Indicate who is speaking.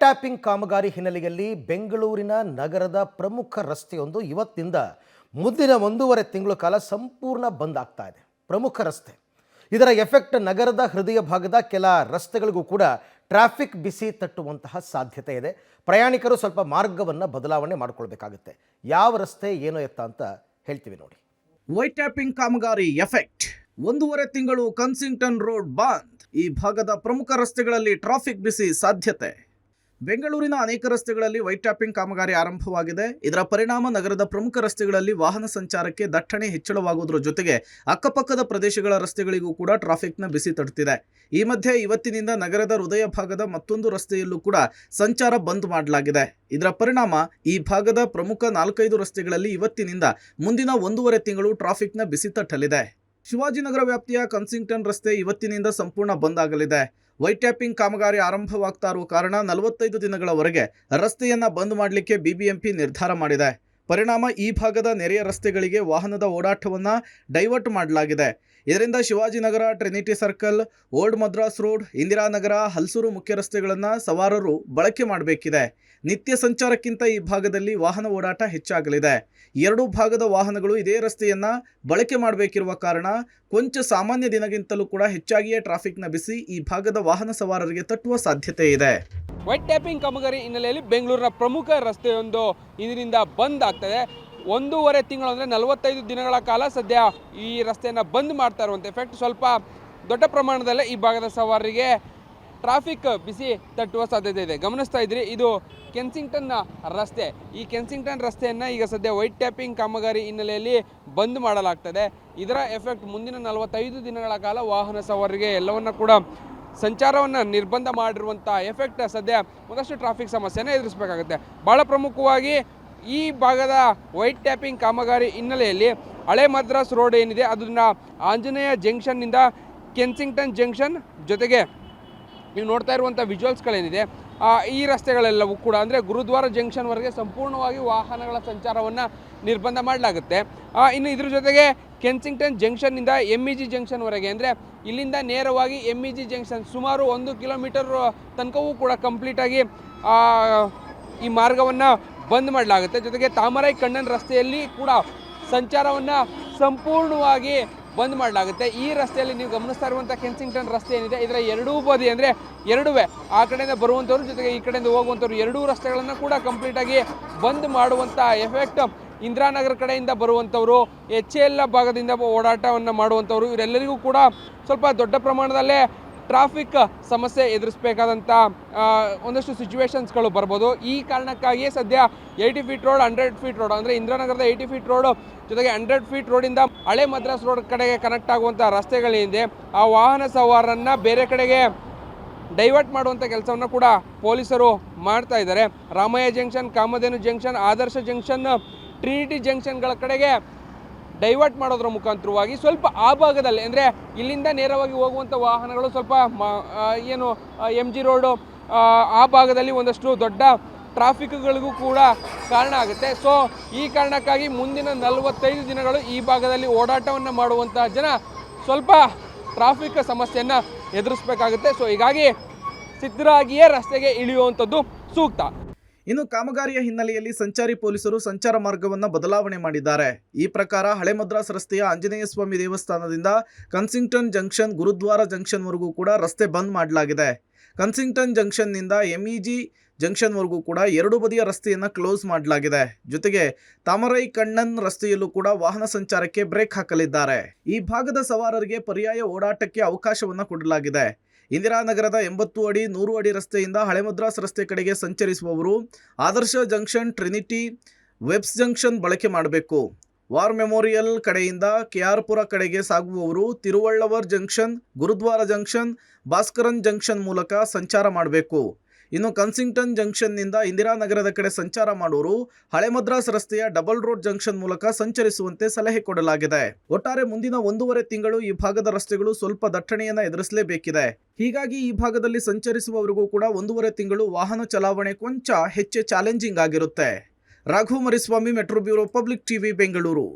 Speaker 1: Tapping ಕಾಮಗಾರಿ ಹಿನ್ನೆಲೆಯಲ್ಲಿ ಬೆಂಗಳೂರಿನ ನಗರದ ಪ್ರಮುಖ ರಸ್ತೆಯೊಂದು ಇವತ್ತಿನಿಂದ ಮುಂದಿನ 1.5 ತಿಂಗಳ ಕಾಲ ಸಂಪೂರ್ಣ ಬಂದ್ ಆಗ್ತಾ ಇದೆ. ಪ್ರಮುಖ ರಸ್ತೆ. ಇದರ ಎಫೆಕ್ಟ್ ನಗರದ ಹೃದಯ ಭಾಗದ ಕೆಲ ರಸ್ತೆಗಳಿಗೂ ಕೂಡ ಟ್ರಾಫಿಕ್ ಬಿಸಿ ತಟ್ಟುವಂತಹ ಸಾಧ್ಯತೆ ಇದೆ. ಪ್ರಯಾಣಿಕರು ಸ್ವಲ್ಪ ಮಾರ್ಗವನ್ನು ಬದಲಾವಣೆ ಮಾಡಿಕೊಳ್ಳಬೇಕಾಗುತ್ತೆ. ಯಾವ ರಸ್ತೆ ಏನೋ ಎತ್ತ ಅಂತ ಹೇಳ್ತೀವಿ ನೋಡಿ.
Speaker 2: ವೈಟ್ ಟ್ಯಾಪಿಂಗ್ ಕಾಮಗಾರಿ ಎಫೆಕ್ಟ್. 1.5 ತಿಂಗಳು ಕನ್ಸಿಂಗ್ಟನ್ ರೋಡ್ ಬಂದ್. ಈ ಭಾಗದ ಪ್ರಮುಖ ರಸ್ತೆಗಳಲ್ಲಿ ಟ್ರಾಫಿಕ್ ಬಿಸಿ ಸಾಧ್ಯತೆ. ಬೆಂಗಳೂರಿನ ಅನೇಕ ರಸ್ತೆಗಳಲ್ಲಿ ವೈಟ್ ಟ್ಯಾಪಿಂಗ್ ಕಾಮಗಾರಿ ಆರಂಭವಾಗಿದೆ. ಇದರ ಪರಿಣಾಮ ನಗರದ ಪ್ರಮುಖ ರಸ್ತೆಗಳಲ್ಲಿ ವಾಹನ ಸಂಚಾರಕ್ಕೆ ದಟ್ಟಣೆ ಹೆಚ್ಚಳವಾಗುವುದರ ಜೊತೆಗೆ ಅಕ್ಕಪಕ್ಕದ ಪ್ರದೇಶಗಳ ರಸ್ತೆಗಳಿಗೂ ಕೂಡ ಟ್ರಾಫಿಕ್ನ ಬಿಸಿ ತಟ್ಟುತ್ತಿದೆ. ಈ ಮಧ್ಯೆ ಇವತ್ತಿನಿಂದ ನಗರದ ಹೃದಯ ಭಾಗದ ಮತ್ತೊಂದು ರಸ್ತೆಯಲ್ಲೂ ಕೂಡ ಸಂಚಾರ ಬಂದ್ ಮಾಡಲಾಗಿದೆ. ಇದರ ಪರಿಣಾಮ ಈ ಭಾಗದ ಪ್ರಮುಖ 4-5 ರಸ್ತೆಗಳಲ್ಲಿ ಇವತ್ತಿನಿಂದ ಮುಂದಿನ 1.5 ತಿಂಗಳು ಟ್ರಾಫಿಕ್ನ ಬಿಸಿ ತಟ್ಟಲಿದೆ. ಶಿವಾಜಿನಗರ ವ್ಯಾಪ್ತಿಯ ಕನ್ಸಿಂಗ್ಟನ್ ರಸ್ತೆ ಇವತ್ತಿನಿಂದ ಸಂಪೂರ್ಣ ಬಂದ್ ಆಗಲಿದೆ. ವೈಟ್ ಟ್ಯಾಪಿಂಗ್ ಕಾಮಗಾರಿ ಆರಂಭವಾಗ್ತಾ ಇರುವ ಕಾರಣ 45 ದಿನಗಳವರೆಗೆ ರಸ್ತೆಯನ್ನ ಬಂದ್ ಮಾಡಲಿಕ್ಕೆ ಬಿಬಿಎಂಪಿ ನಿರ್ಧಾರ ಮಾಡಿದೆ. ಪರಿಣಾಮ ಈ ಭಾಗದ ನೆರೆಯ ರಸ್ತೆಗಳಿಗೆ ವಾಹನದ ಓಡಾಟವನ್ನು ಡೈವರ್ಟ್ ಮಾಡಲಾಗಿದೆ. ಇದರಿಂದ Shivajinagar, Trinity circle, old Madras road, Indiranagar, Halasuru ಮುಖ್ಯ ರಸ್ತೆಗಳನ್ನು ಸವಾರರು ಬಳಕೆ ಮಾಡಬೇಕಿದೆ. ನಿತ್ಯ ಸಂಚಾರಕ್ಕಿಂತ ಈ ಭಾಗದಲ್ಲಿ ವಾಹನ ಓಡಾಟ ಹೆಚ್ಚಾಗಲಿದೆ. ಎರಡೂ ಭಾಗದ ವಾಹನಗಳು ಇದೇ ರಸ್ತೆಯನ್ನ ಬಳಕೆ ಮಾಡಬೇಕಿರುವ ಕಾರಣ ಕೊಂಚ ಸಾಮಾನ್ಯ ದಿನಗಿಂತಲೂ ಕೂಡ ಹೆಚ್ಚಾಗಿಯೇ ಟ್ರಾಫಿಕ್ನ ಬಿಸಿ ಈ ಭಾಗದ ವಾಹನ ಸವಾರರಿಗೆ ತಟ್ಟುವ ಸಾಧ್ಯತೆ ಇದೆ.
Speaker 3: ವೈಟ್ ಟ್ಯಾಪಿಂಗ್ ಕಾಮಗಾರಿ ಹಿನ್ನೆಲೆಯಲ್ಲಿ ಬೆಂಗಳೂರಿನ ಪ್ರಮುಖ ರಸ್ತೆಯೊಂದು ಇದರಿಂದ ಬಂದ್ ಆಗ್ತದೆ. 1.5 ತಿಂಗಳು ಅಂದರೆ 45 ದಿನಗಳ ಕಾಲ ಸದ್ಯ ಈ ರಸ್ತೆಯನ್ನು ಬಂದ್ ಮಾಡ್ತಾ ಇರುವಂಥ ಎಫೆಕ್ಟ್ ಸ್ವಲ್ಪ ದೊಡ್ಡ ಪ್ರಮಾಣದಲ್ಲೇ ಈ ಭಾಗದ ಸವಾರರಿಗೆ ಟ್ರಾಫಿಕ್ ಬಿಸಿ ತಟ್ಟುವ ಸಾಧ್ಯತೆ ಇದೆ. ಗಮನಿಸ್ತಾ ಇದ್ರಿ, ಇದು ಕೆನ್ಸಿಂಗ್ಟನ್ ರಸ್ತೆ. ಈ ಕೆನ್ಸಿಂಗ್ಟನ್ ರಸ್ತೆಯನ್ನು ಈಗ ಸದ್ಯ ವೈಟ್ ಟ್ಯಾಪಿಂಗ್ ಕಾಮಗಾರಿ ಹಿನ್ನೆಲೆಯಲ್ಲಿ ಬಂದ್ ಮಾಡಲಾಗ್ತದೆ. ಇದರ ಎಫೆಕ್ಟ್ ಮುಂದಿನ 45 ದಿನಗಳ ಕಾಲ ವಾಹನ ಸವಾರರಿಗೆ ಎಲ್ಲವನ್ನ ಕೂಡ ಸಂಚಾರವನ್ನು ನಿರ್ಬಂಧ ಮಾಡಿರುವಂಥ ಎಫೆಕ್ಟ್ ಸದ್ಯ ಒಂದಷ್ಟು ಟ್ರಾಫಿಕ್ ಸಮಸ್ಯೆನ ಎದುರಿಸಬೇಕಾಗುತ್ತೆ. ಭಾಳ ಪ್ರಮುಖವಾಗಿ ಈ ಭಾಗದ ವೈಟ್ ಟ್ಯಾಪಿಂಗ್ ಕಾಮಗಾರಿ ಹಿನ್ನೆಲೆಯಲ್ಲಿ ಹಳೆ ಮದ್ರಾಸ್ ರೋಡ್ ಏನಿದೆ ಅದನ್ನು ಆಂಜನೇಯ ಜಂಕ್ಷನ್ನಿಂದ ಕೆನ್ಸಿಂಗ್ಟನ್ ಜಂಕ್ಷನ್ ಜೊತೆಗೆ ನೀವು ನೋಡ್ತಾ ಇರುವಂಥ ವಿಜುವಲ್ಸ್ಗಳೇನಿದೆ ಈ ರಸ್ತೆಗಳೆಲ್ಲವೂ ಕೂಡ ಅಂದರೆ ಗುರುದ್ವಾರ ಜಂಕ್ಷನ್ವರೆಗೆ ಸಂಪೂರ್ಣವಾಗಿ ವಾಹನಗಳ ಸಂಚಾರವನ್ನು ನಿರ್ಬಂಧ ಮಾಡಲಾಗುತ್ತೆ. ಇನ್ನು ಇದ್ರ ಜೊತೆಗೆ ಕೆನ್ಸಿಂಗ್ಟನ್ ಜಂಕ್ಷನ್ನಿಂದ MEG ಜಂಕ್ಷನ್ವರೆಗೆ ಅಂದರೆ ಇಲ್ಲಿಂದ ನೇರವಾಗಿ MEG ಜಂಕ್ಷನ್ ಸುಮಾರು 1 ಕಿಲೋಮೀಟರ್ ತನಕವೂ ಕೂಡ ಕಂಪ್ಲೀಟಾಗಿ ಈ ಮಾರ್ಗವನ್ನು ಬಂದ್ ಮಾಡಲಾಗುತ್ತೆ. ಜೊತೆಗೆ ತಾಮರೈ ಕಣ್ಣನ್ ರಸ್ತೆಯಲ್ಲಿ ಕೂಡ ಸಂಚಾರವನ್ನು ಸಂಪೂರ್ಣವಾಗಿ ಬಂದ್ ಮಾಡಲಾಗುತ್ತೆ. ಈ ರಸ್ತೆಯಲ್ಲಿ ನೀವು ಗಮನಿಸ್ತಾ ಇರುವಂಥ ಕೆನ್ಸಿಂಗ್ಟನ್ ರಸ್ತೆ ಏನಿದೆ ಇದರ ಎರಡೂ ಬದಿ ಅಂದರೆ ಎರಡುವೆ ಆ ಕಡೆಯಿಂದ ಬರುವಂಥವ್ರು ಜೊತೆಗೆ ಈ ಕಡೆಯಿಂದ ಹೋಗುವಂಥವ್ರು ಎರಡೂ ರಸ್ತೆಗಳನ್ನು ಕೂಡ ಕಂಪ್ಲೀಟಾಗಿ ಬಂದ್ ಮಾಡುವಂಥ ಎಫೆಕ್ಟ್ ಇಂದಿರಾನಗರ ಕಡೆಯಿಂದ ಬರುವಂಥವ್ರು, HAL ಭಾಗದಿಂದ ಓಡಾಟವನ್ನು ಮಾಡುವಂಥವ್ರು ಇವರೆಲ್ಲರಿಗೂ ಕೂಡ ಸ್ವಲ್ಪ ದೊಡ್ಡ ಪ್ರಮಾಣದಲ್ಲೇ ಟ್ರಾಫಿಕ್ ಸಮಸ್ಯೆ ಎದುರಿಸಬೇಕಾದಂಥ ಒಂದಷ್ಟು ಸಿಚುವೇಶನ್ಸ್ಗಳು ಬರ್ಬೋದು. ಈ ಕಾರಣಕ್ಕಾಗಿಯೇ ಸದ್ಯ 80 ಫೀಟ್ ರೋಡ್, 100 ಫೀಟ್ ರೋಡ್ ಅಂದರೆ ಇಂದಿರಾನಗರದ 80 ಫೀಟ್ ರೋಡು ಜೊತೆಗೆ 100 ಫೀಟ್ ರೋಡಿಂದ ಹಳೆ ಮದ್ರಾಸ್ ರೋಡ್ ಕಡೆಗೆ ಕನೆಕ್ಟ್ ಆಗುವಂಥ ರಸ್ತೆಗಳೇನಿದೆ ಆ ವಾಹನ ಸವಾರರನ್ನು ಬೇರೆ ಕಡೆಗೆ ಡೈವರ್ಟ್ ಮಾಡುವಂಥ ಕೆಲಸವನ್ನು ಕೂಡ ಪೊಲೀಸರು ಮಾಡ್ತಾ ಇದ್ದಾರೆ. ರಾಮಯ್ಯ ಜಂಕ್ಷನ್, ಕಾಮಧೇನು ಜಂಕ್ಷನ್, ಆದರ್ಶ ಜಂಕ್ಷನ್, ಟ್ರಿನಿಟಿ ಜಂಕ್ಷನ್ಗಳ ಕಡೆಗೆ ಡೈವರ್ಟ್ ಮಾಡೋದ್ರ ಮುಖಾಂತರವಾಗಿ ಸ್ವಲ್ಪ ಆ ಭಾಗದಲ್ಲಿ ಅಂದರೆ ಇಲ್ಲಿಂದ ನೇರವಾಗಿ ಹೋಗುವಂಥ ವಾಹನಗಳು ಸ್ವಲ್ಪ MG ರೋಡು ಆ ಭಾಗದಲ್ಲಿ ಒಂದಷ್ಟು ದೊಡ್ಡ ಟ್ರಾಫಿಕ್ಗಳಿಗೂ ಕೂಡ ಕಾರಣ ಆಗುತ್ತೆ. ಸೊ ಈ ಕಾರಣಕ್ಕಾಗಿ ಮುಂದಿನ 45 ದಿನಗಳು ಈ ಭಾಗದಲ್ಲಿ ಓಡಾಟವನ್ನು ಮಾಡುವಂಥ ಜನ ಸ್ವಲ್ಪ ಟ್ರಾಫಿಕ್ ಸಮಸ್ಯೆಯನ್ನು ಎದುರಿಸಬೇಕಾಗುತ್ತೆ. ಸೊ ಹೀಗಾಗಿ ಸಿದ್ಧರಾಗಿಯೇ ರಸ್ತೆಗೆ ಇಳಿಯುವಂಥದ್ದು ಸೂಕ್ತ.
Speaker 2: ಇನ್ನು ಕಾಮಗಾರಿಯ ಹಿನ್ನೆಲೆಯಲ್ಲಿ ಸಂಚಾರಿ ಪೊಲೀಸರು ಸಂಚಾರ ಮಾರ್ಗವನ್ನು ಬದಲಾವಣೆ ಮಾಡಿದ್ದಾರೆ. ಈ ಪ್ರಕಾರ ಹಳೆ ಮದ್ರಾಸ್ ರಸ್ತೆಯ ಆಂಜನೇಯ ಸ್ವಾಮಿ ದೇವಸ್ಥಾನದಿಂದ ಕನ್ಸಿಂಗ್ಟನ್ ಜಂಕ್ಷನ್, ಗುರುದ್ವಾರ ಜಂಕ್ಷನ್ವರೆಗೂ ಕೂಡ ರಸ್ತೆ ಬಂದ್ ಮಾಡಲಾಗಿದೆ. ಕನ್ಸಿಂಗ್ಟನ್ ಜಂಕ್ಷನ್ನಿಂದ MEG ಜಂಕ್ಷನ್ವರೆಗೂ ಕೂಡ ಎರಡೂ ಬದಿಯ ರಸ್ತೆಯನ್ನು ಕ್ಲೋಸ್ ಮಾಡಲಾಗಿದೆ. ಜೊತೆಗೆ ತಾಮರೈ ಕಣ್ಣನ್ ರಸ್ತೆಯಲ್ಲೂ ಕೂಡ ವಾಹನ ಸಂಚಾರಕ್ಕೆ ಬ್ರೇಕ್ ಹಾಕಲಿದ್ದಾರೆ. ಈ ಭಾಗದ ಸವಾರರಿಗೆ ಪರ್ಯಾಯ ಓಡಾಟಕ್ಕೆ ಅವಕಾಶವನ್ನು ಕೊಡಲಾಗಿದೆ. ಇಂದಿರಾನಗರದ 80 ಅಡಿ 100 ಅಡಿ ರಸ್ತೆಯಿಂದ ಹಳೆ ಮದ್ರಾಸ್ ರಸ್ತೆ ಕಡೆಗೆ ಸಂಚರಿಸುವವರು Adarsh junction, trinity, Webbs junction ಬಳಕೆ ಮಾಡಬೇಕು. ವಾರ್ ಮೆಮೋರಿಯಲ್ ಕಡೆಯಿಂದ KR ಪುರ ಕಡೆಗೆ ಸಾಗುವವರು Thiruvalluvar junction, Gurudwara junction, Bhaskaran junction ಮೂಲಕ ಸಂಚಾರ ಮಾಡಬೇಕು. ಇನ್ನು ಕನ್ಸಿಂಗ್ಟನ್ ಜಂಕ್ಷನ್ನಿಂದ ಇಂದಿರಾನಗರದ ಕಡೆ ಸಂಚಾರ ಮಾಡುವವರು ಹಳೆ ಮದ್ರಾಸ್ ರಸ್ತೆಯ ಡಬಲ್ ರೋಡ್ ಜಂಕ್ಷನ್ ಮೂಲಕ ಸಂಚರಿಸುವಂತೆ ಸಲಹೆ ಕೊಡಲಾಗಿದೆ. ಒಟ್ಟಾರೆ ಮುಂದಿನ 1.5 ತಿಂಗಳು ಈ ಭಾಗದ ರಸ್ತೆಗಳು ಸ್ವಲ್ಪ ದಟ್ಟಣೆಯನ್ನು ಎದುರಿಸಲೇಬೇಕಿದೆ. ಹೀಗಾಗಿ ಈ ಭಾಗದಲ್ಲಿ ಸಂಚರಿಸುವವರಿಗೂ ಕೂಡ 1.5 ತಿಂಗಳು ವಾಹನ ಚಲಾವಣೆ ಕೊಂಚ ಹೆಚ್ಚು ಚಾಲೆಂಜಿಂಗ್ ಆಗಿರುತ್ತೆ. Raghu Mariswamy, metro bureau, public TV, Bengaluru.